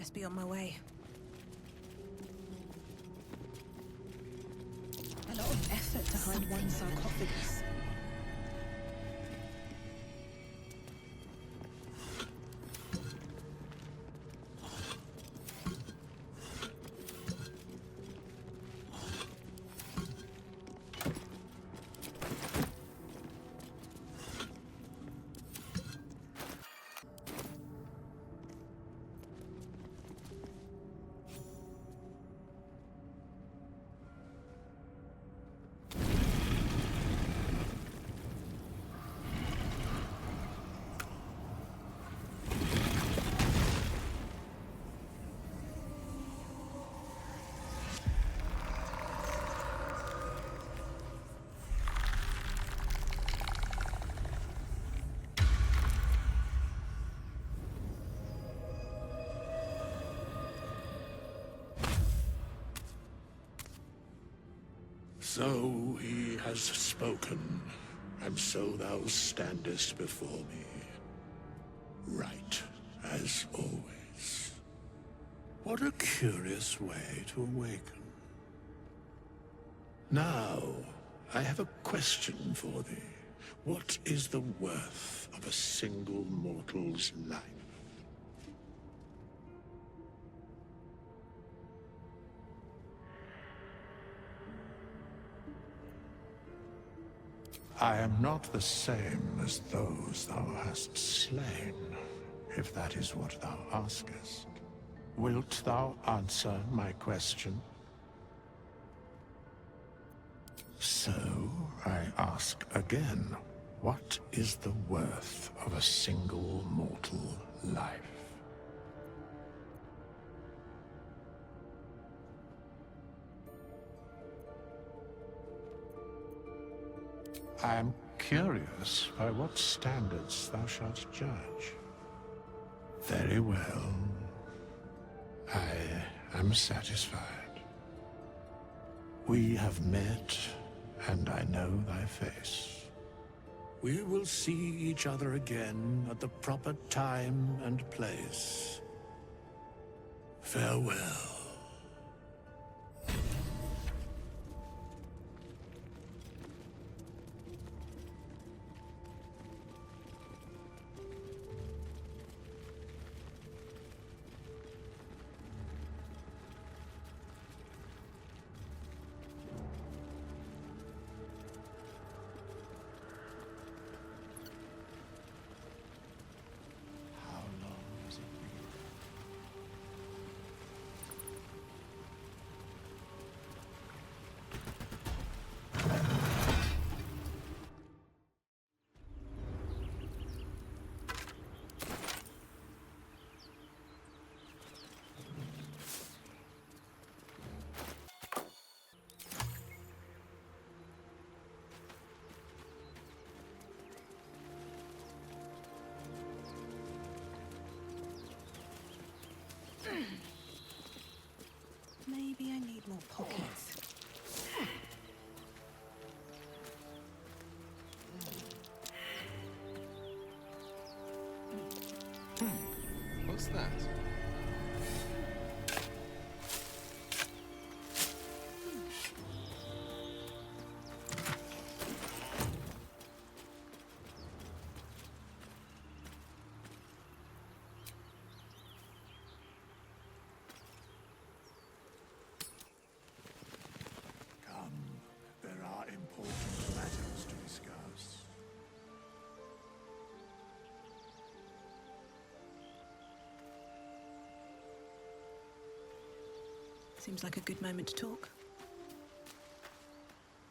Best be on my way. A lot of effort to hide one sarcophagus. So he has spoken, and so thou standest before me, right as always. What a curious way to awaken. Now, I have a question for thee. What is the worth of a single mortal's life? I am not the same as those thou hast slain, if that is what thou askest. Wilt thou answer my question? So, I ask again, what is the worth of a single mortal life? I am curious by what standards thou shalt judge. Very well. I am satisfied. We have met, and I know thy face. We will see each other again at the proper time and place. Farewell. Maybe I need more pockets. What's that? Seems like a good moment to talk.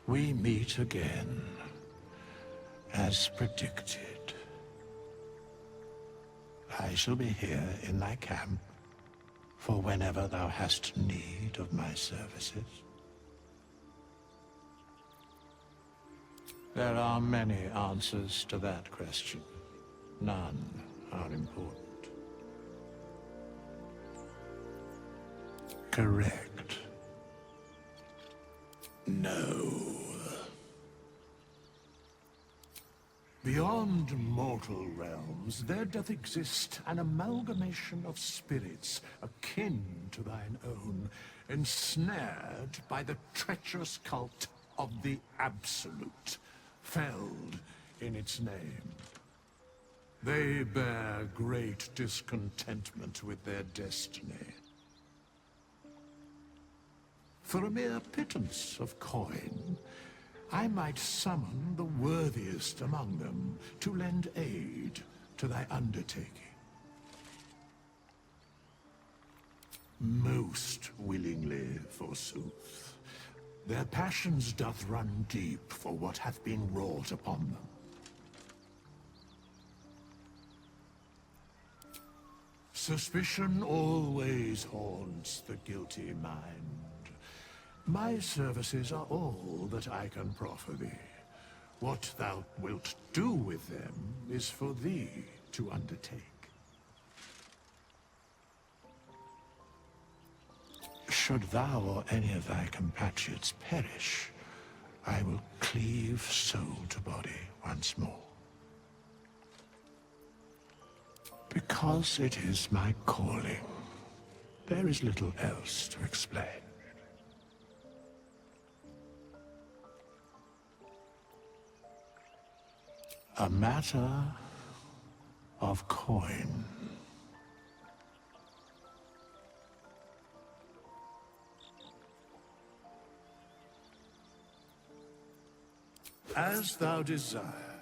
We meet again, as predicted. I shall be here in thy camp, for whenever thou hast need of my services. There are many answers to that question. None are important. Correct. No. Beyond mortal realms, there doth exist an amalgamation of spirits akin to thine own, ensnared by the treacherous cult of the Absolute, felled in its name. They bear great discontentment with their destiny. For a mere pittance of coin, I might summon the worthiest among them to lend aid to thy undertaking. Most willingly, forsooth. Their passions doth run deep for what hath been wrought upon them. Suspicion always haunts the guilty mind. My services are all that I can proffer thee. What thou wilt do with them is for thee to undertake. Should thou or any of thy compatriots perish, I will cleave soul to body once more. Because it is my calling, there is little else to explain. A matter of coin. As thou desire.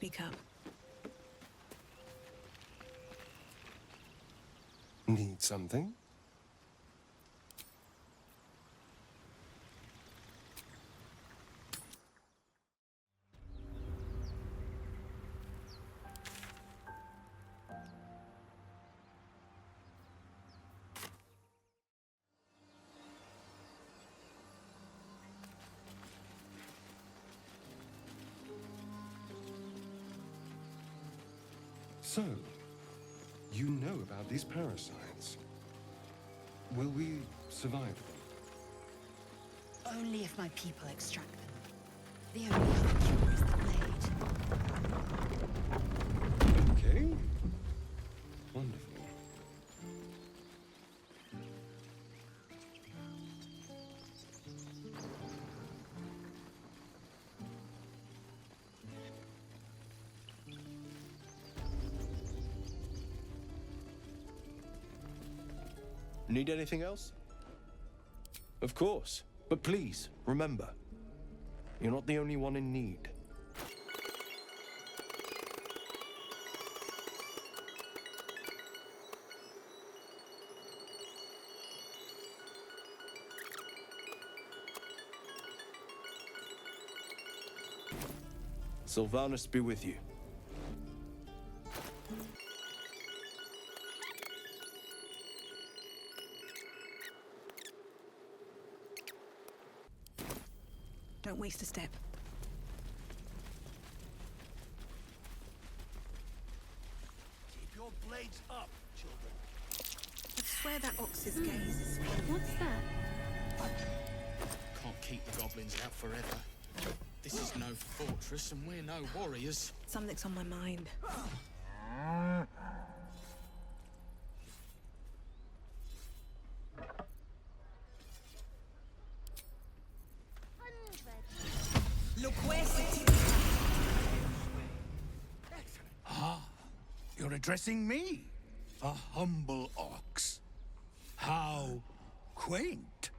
Speak up. Need something? So, you know about these parasites. Will we survive them? Only if my people extract them. The only other cure is the blade. Okay. Wonderful. Need anything else? Of course. But please, remember, you're not the only one in need. Sylvanus be with you. Don't waste a step. Keep your blades up, children. I swear that ox's gaze is... What's that? Can't keep the goblins out forever. This is no fortress and we're no warriors. Something's on my mind. Look where sitting. You're addressing me, a humble ox. How quaint.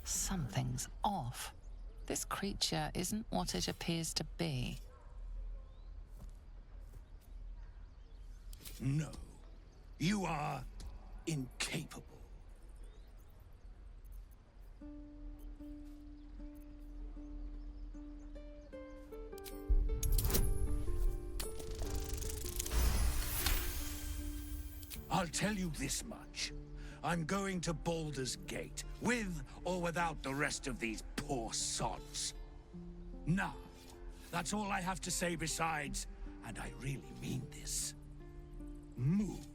Something's off. This creature isn't what it appears to be. No, you are incapable. I'll tell you this much. I'm going to Baldur's Gate, with or without the rest of these poor sods. Now, that's all I have to say besides, and I really mean this. Move.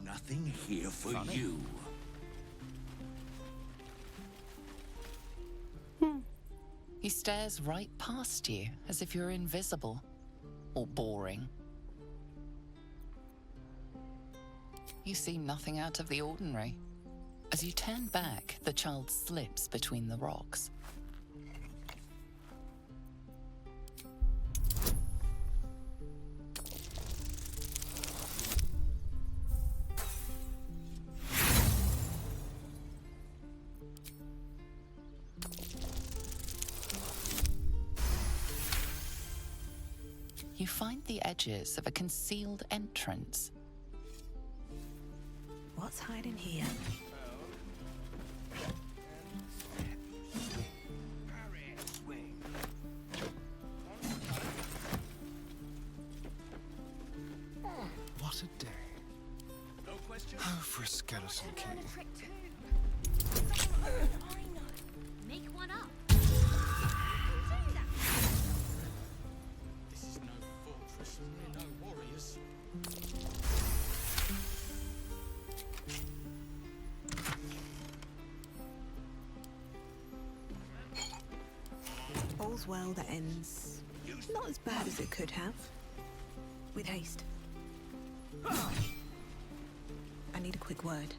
Nothing here for you. He stares right past you, as if you're invisible. Or boring. You see nothing out of the ordinary. As you turn back, the child slips between the rocks. You find the edges of a concealed entrance. What's hiding here? What a day. No question? Oh, for a skeleton king. I know. Make one up. You can do that. This is no fortress and we're no warriors. All's well that ends not as bad as it could have. With haste. I need a quick word.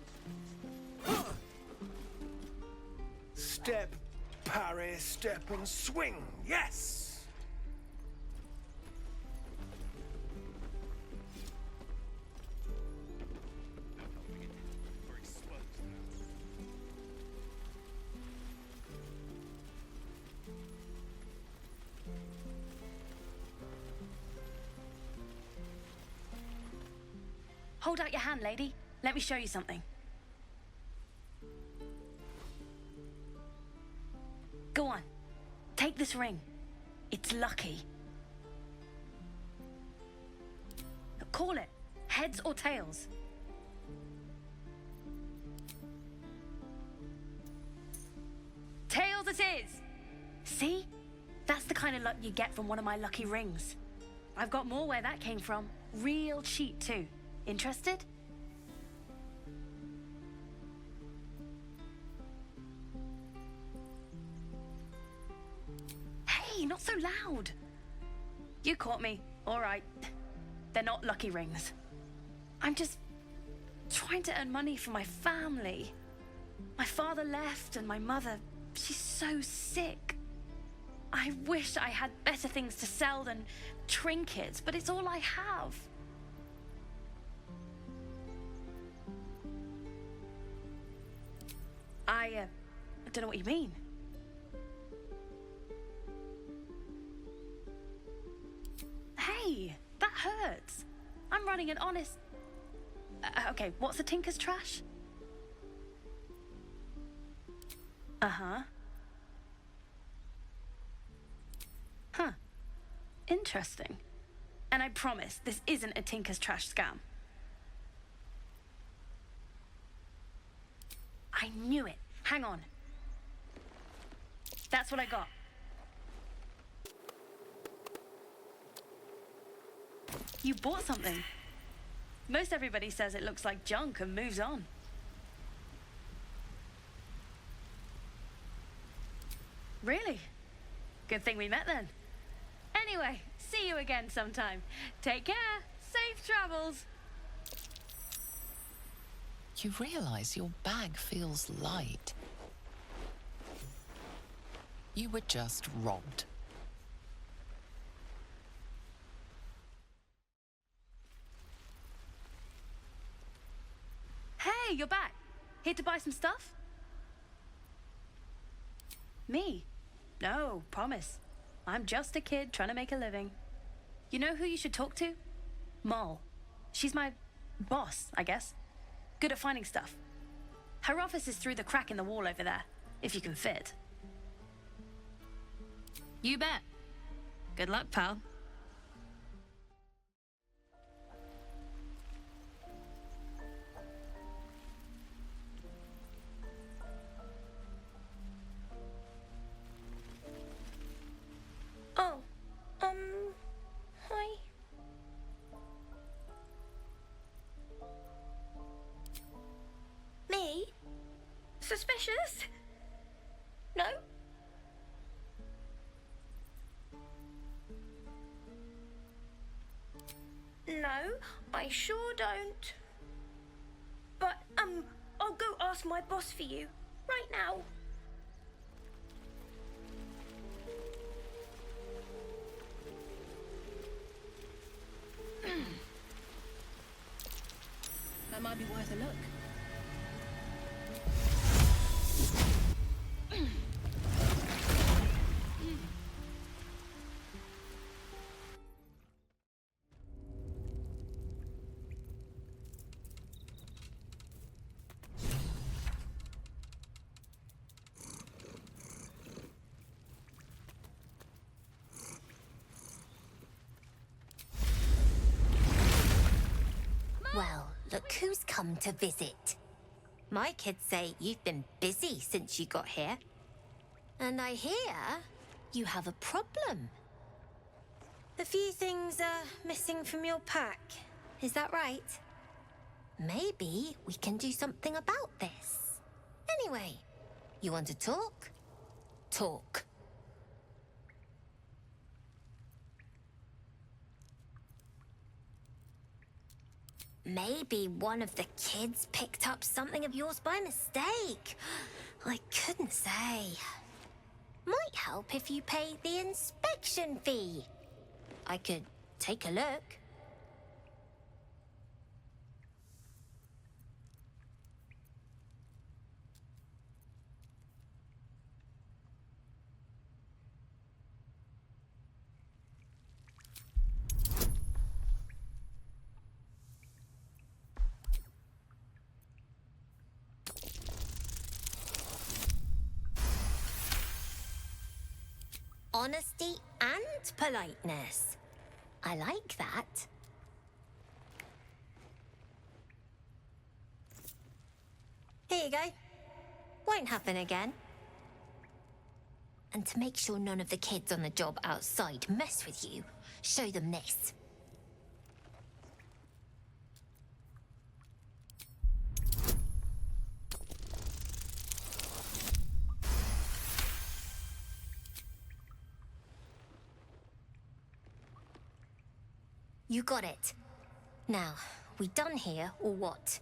Step, parry, step, and swing. Yes! Hold out your hand, lady. Let me show you something. Go on. Take this ring. It's lucky. Call it. Heads or tails? Tails it is! See? That's the kind of luck you get from one of my lucky rings. I've got more where that came from. Real cheap too. Interested? Hey, not so loud. You caught me. All right. They're not lucky rings. I'm just trying to earn money for my family. My father left and my mother, she's so sick. I wish I had better things to sell than trinkets, but it's all I have. I don't know what you mean. Hey, that hurts. I'm running an honest... okay, what's a tinker's trash? Uh-huh. Huh. Interesting. And I promise, this isn't a tinker's trash scam. I knew it. Hang on. That's what I got. You bought something. Most everybody says it looks like junk and moves on. Really? Good thing we met then. Anyway, see you again sometime. Take care. Safe travels. You realise your bag feels light. You were just robbed. Hey, you're back. Here to buy some stuff? Me? No, promise. I'm just a kid trying to make a living. You know who you should talk to? Moll. She's my boss, I guess. Good at finding stuff. Her office is through the crack in the wall over there, if you can fit. You bet. Good luck, pal. Oh, hi. Me? Suspicious? No? No, I sure don't. But, I'll go ask my boss for you, right now. That might be worth a look. Well, look who's come to visit. My kids say you've been busy since you got here. And I hear you have a problem. A few things are missing from your pack. Is that right? Maybe we can do something about this. Anyway, you want to talk? Talk. Maybe one of the kids picked up something of yours by mistake. I couldn't say. Might help if you pay the inspection fee. I could take a look. honesty and politeness. I like that. Here you go. Won't happen again. And to make sure none of the kids on the job outside mess with you, show them this. You got it. Now, we done here or what?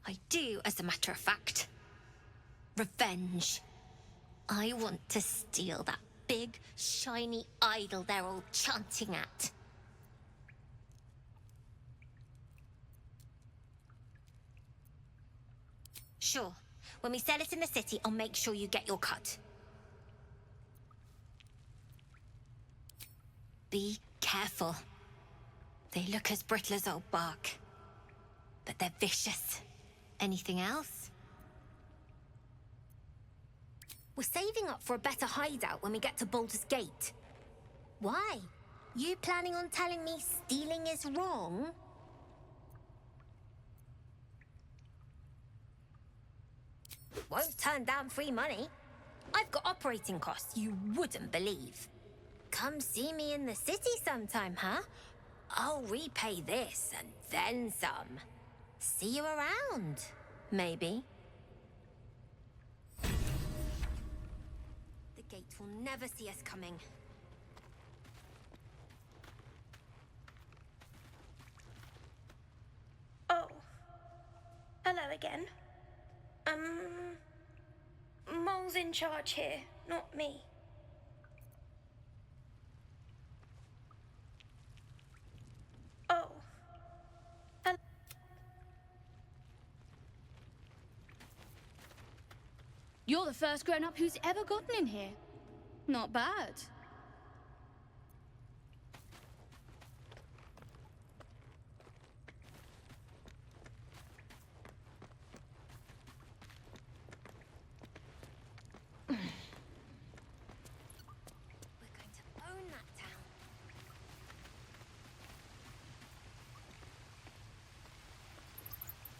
I do, as a matter of fact. Revenge. I want to steal that big, shiny idol they're all chanting at. Sure. When we sell it in the city, I'll make sure you get your cut. Be careful. They look as brittle as old bark, but they're vicious. Anything else? We're saving up for a better hideout when we get to Baldur's Gate. Why? You planning on telling me stealing is wrong? Won't turn down free money. I've got operating costs you wouldn't believe. Come see me in the city sometime, huh? I'll repay this and then some. See you around, maybe. The gate will never see us coming. Oh. Hello again. Mole's in charge here, not me. Oh. You're the first grown-up who's ever gotten in here. Not bad. We're going to own that town.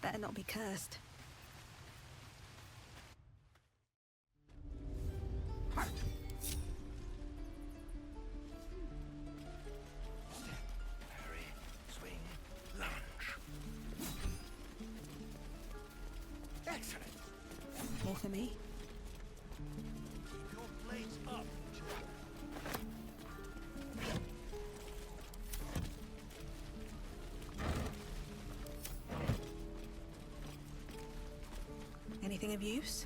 Better not be cursed. More for me. Your blade's up. Anything of use?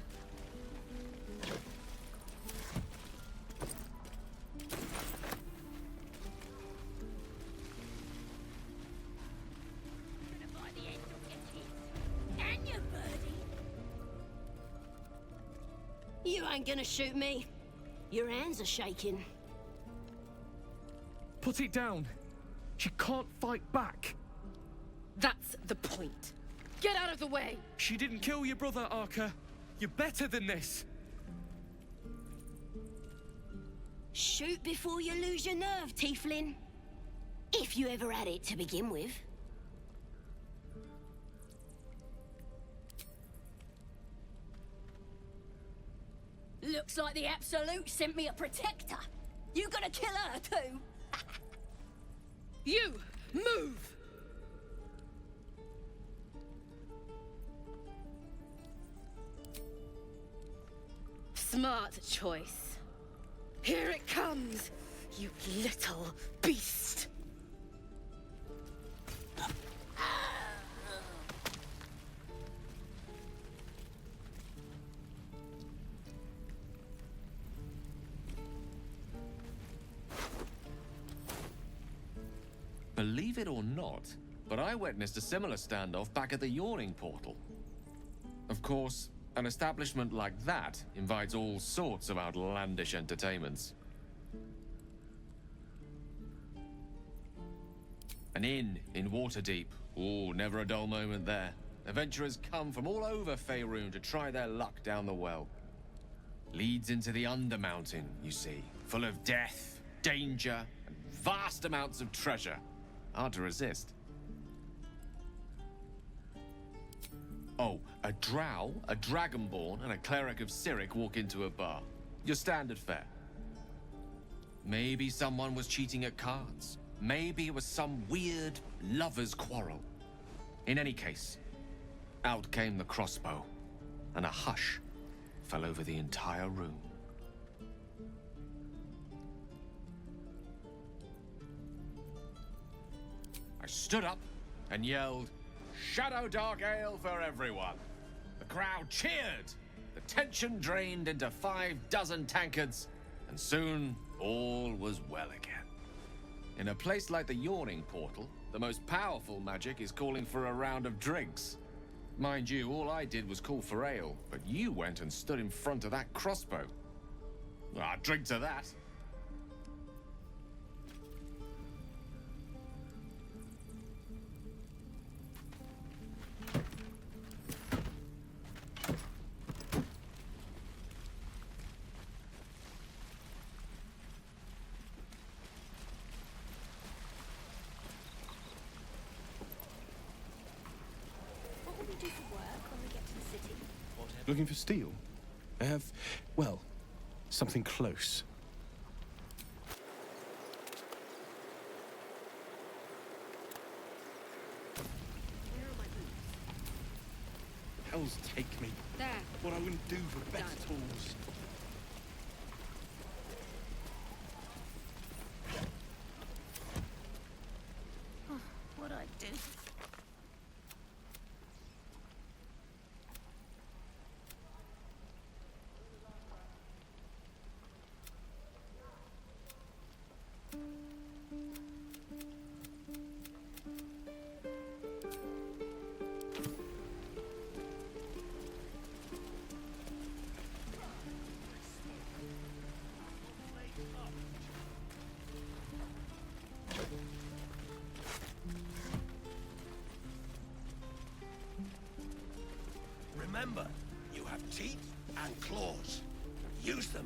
You ain't gonna shoot me. Your hands are shaking. Put it down. She can't fight back. That's the point. Get out of the way! She didn't kill your brother, Arca. You're better than this. Shoot before you lose your nerve, Tiefling. If you ever had it to begin with. Looks like the Absolute sent me a protector. You gonna kill her too? You, move! Smart choice. Here it comes, you little beast. Believe it or not, but I witnessed a similar standoff back at the Yawning Portal. Of course, an establishment like that invites all sorts of outlandish entertainments. An inn in Waterdeep. Ooh, never a dull moment there. Adventurers come from all over Faerun to try their luck down the well. leads into the Undermountain, you see, full of death, danger, and vast amounts of treasure. Hard to resist. Oh, a drow, a dragonborn, and a cleric of Cyric walk into a bar. Your standard fare. Maybe someone was cheating at cards. Maybe it was some weird lover's quarrel. In any case, out came the crossbow, and a hush fell over the entire room. I stood up and yelled, "Shadow Dark Ale for everyone!" The crowd cheered. The tension drained into 6 tankards, and soon all was well again. In a place like the Yawning Portal, the most powerful magic is calling for a round of drinks. Mind you, all I did was call for ale, but you went and stood in front of that crossbow. I'd drink to that. Looking for steel? I have, well, something close. Hells take me. There. What I wouldn't do for better tools. What'd I do? Remember, you have teeth and claws. Use them.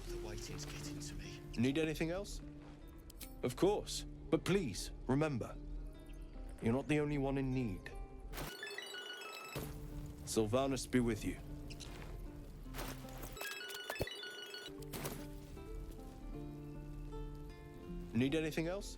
The waiting's getting to me. Need anything else? Of course. But please, remember, you're not the only one in need. Sylvanus be with you. Need anything else?